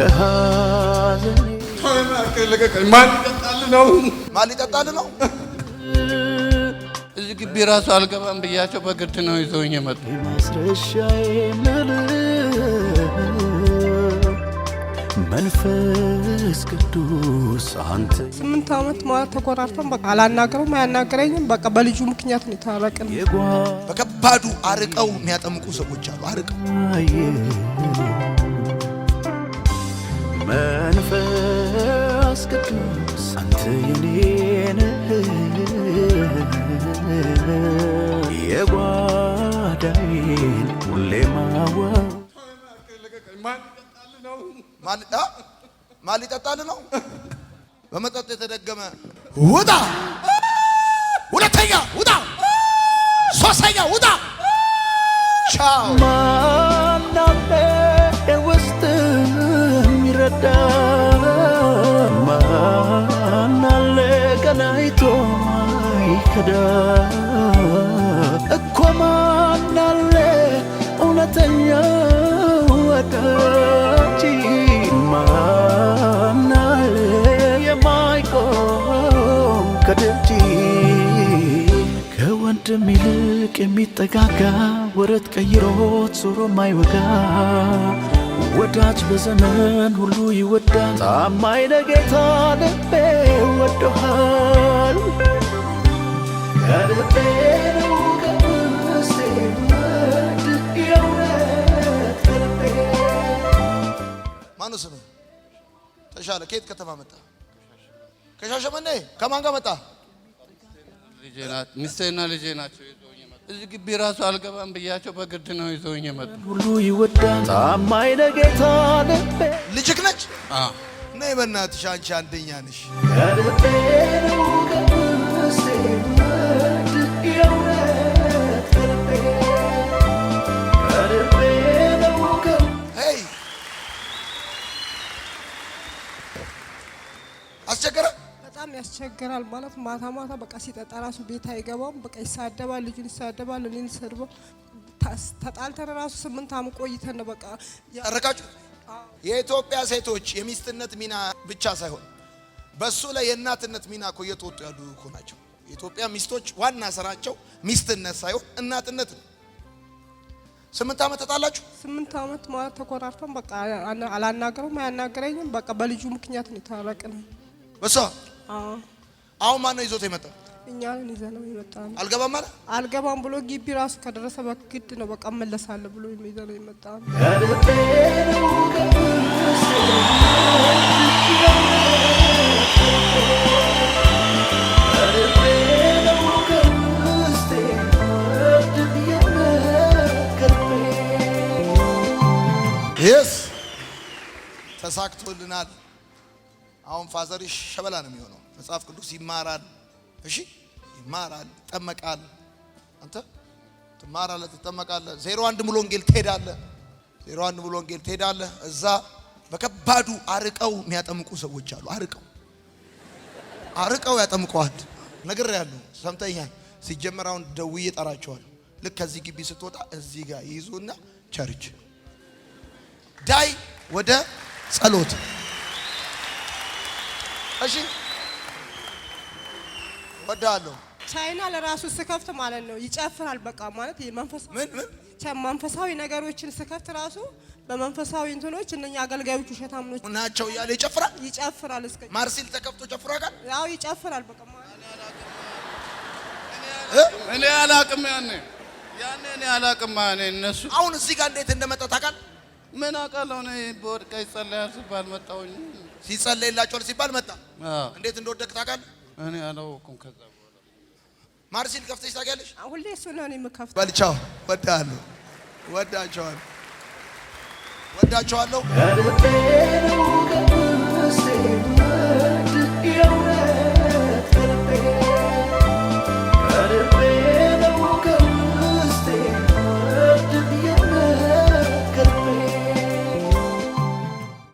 ከሐዘኔ ማን ሊጠጣል ነው? እዚህ ግቢ ራሱ አልገባም ብያቸው በግድ ነው ይዘውኝ የመጡ። ማስረሻዬ መንፈስ ቅዱስ አንተ 8 ዓመት ማለት ተቆራርጠን በቃ አላናገረውም አያናገረኝም። በቃ በልጁ ምክንያት ነው ታረቀን። በከባዱ አርቀው የሚያጠምቁ ሰዎች አሉ። አርቀው መንፈስ ቅዱስ አንተ የኔ የጓዳዬን ሁሌ ማን ሊጠጣል ነው? በመጠጥ የተደገመ ውጣ፣ ሁለተኛ ውጣ፣ ሶስተኛ ውጣ። ቻው ማናለ ውስጥ የሚረዳ ማናለ ቀናይቶ ይከዳ እኮ ማናለ እውነተኛ ወዳጅ ማናለ የማይቆም ከደጅ ከወንድም ይልቅ የሚጠጋጋ ወረት ቀይሮት ዞሮ ማይወጋ ወዳጅ በዘመን ሁሉ ይወዳል። ታማኝ ለጌታ ልቤ ወዶሃል ከልቤ ነው ከውስጤ ወድ የእውነት ከልቤ። ማነው ስምህ? ተሻለ። ከየት ከተማ መጣ? ከሻሸመኔ። ከማን ጋር መጣ? ሚስቴና ልጄ ናቸው ይዘውኝ የመጡ። እዚህ ግቢ ራሱ አልገባም ብያቸው በግድ ነው ይዘውኝ የመጡ። ሁሉ ይወዳል ታማኝ ለጌታ ልቤ። ልጅክ ነች? ነይ በእናትሽ አንቺ አንደኛ ነሽ። ከልቤ ነው ከውስጤ ወድ የእውነት ከልቤ ከልቤ ነው ሄይ አስቸገረ። በጣም ያስቸግራል ማለት ማታ ማታ በቃ ሲጠጣ ራሱ ቤት አይገባም። በቃ ይሳደባል፣ ልጁን ይሳደባል፣ እኔን ይሰድባል። ተጣልተን ራሱ 8 ዓመት ቆይተን በቃ ያረቃችሁ። የኢትዮጵያ ሴቶች የሚስትነት ሚና ብቻ ሳይሆን በሱ ላይ የእናትነት ሚና እኮ እየተወጡ ያሉ እኮ ናቸው። የኢትዮጵያ ሚስቶች ዋና ስራቸው ሚስትነት ሳይሆን እናትነት ነው። 8 ዓመት ተጣላችሁ? 8 ዓመት ማለት ተቆራርጠን በቃ አላናገረውም አያናገረኝም። በቃ በልጁ ምክንያት ነው ታረቀን። በሷ አሁን ማን ነው ይዞት የመጣው? እኛን ይዘነው የመጣው። አልገባም ማለት አልገባም ብሎ ግቢ ራሱ ከደረሰ በግድ ነው በቃ መለሳለ ብሎ ይዘነው የመጣው። ይስ ተሳክቶልናል። አሁን ፋዘርሽ ሸበላ ነው የሚሆነው። መጽሐፍ ቅዱስ ይማራል። እሺ ይማራል፣ ይጠመቃል። አንተ ትማራለህ፣ ትጠመቃለህ። 01 ሙሉ ወንጌል ትሄዳለህ። 01 ሙሉ ወንጌል ትሄዳለህ። እዛ በከባዱ አርቀው የሚያጠምቁ ሰዎች አሉ። አርቀው ያጠምቀዋል። ነግሬሃለሁ፣ ሰምተኛል። ሲጀመር አሁን ደውዬ እጠራቸዋለሁ። ልክ ከዚህ ግቢ ስትወጣ እዚህ ጋር ይይዙና ቸርች ዳይ ወደ ጸሎት። እሺ ወዳለሁ። ቻይና ለራሱ ስከፍት ማለት ነው ይጨፍራል። በቃ ማለት መንፈሳዊ ነገሮችን ስከፍት ራሱ በመንፈሳዊ እንትኖች እነኛ አገልጋዮች ውሸታምኖች ናቸው እያለ ይጨፍራል። እስከ ማርሲል ተከፍቶ ጨፍሯል። ያው ይጨፍራል። በቃ እኔ አላቅም ያኔ እኔ አላቅም እነሱ አሁን እዚህ ጋር እንዴት እንደመጣ ታውቃለህ? ምን አውቃለሁ እኔ በወድቃ ይጸለያል ሲባል መጣሁኝ። ሲጸለይላቸዋል ሲባል መጣ። እንዴት እንደወደቅ ታውቃለህ? እኔ አላወኩም። ከዛ በኋላ ማርሲል ከፍተሽ ታውቂያለሽ? ሁሌ እሱ ነው እኔ የምከፍተው። በልቻው ወዳለሁ፣ ወዳቸዋለሁ።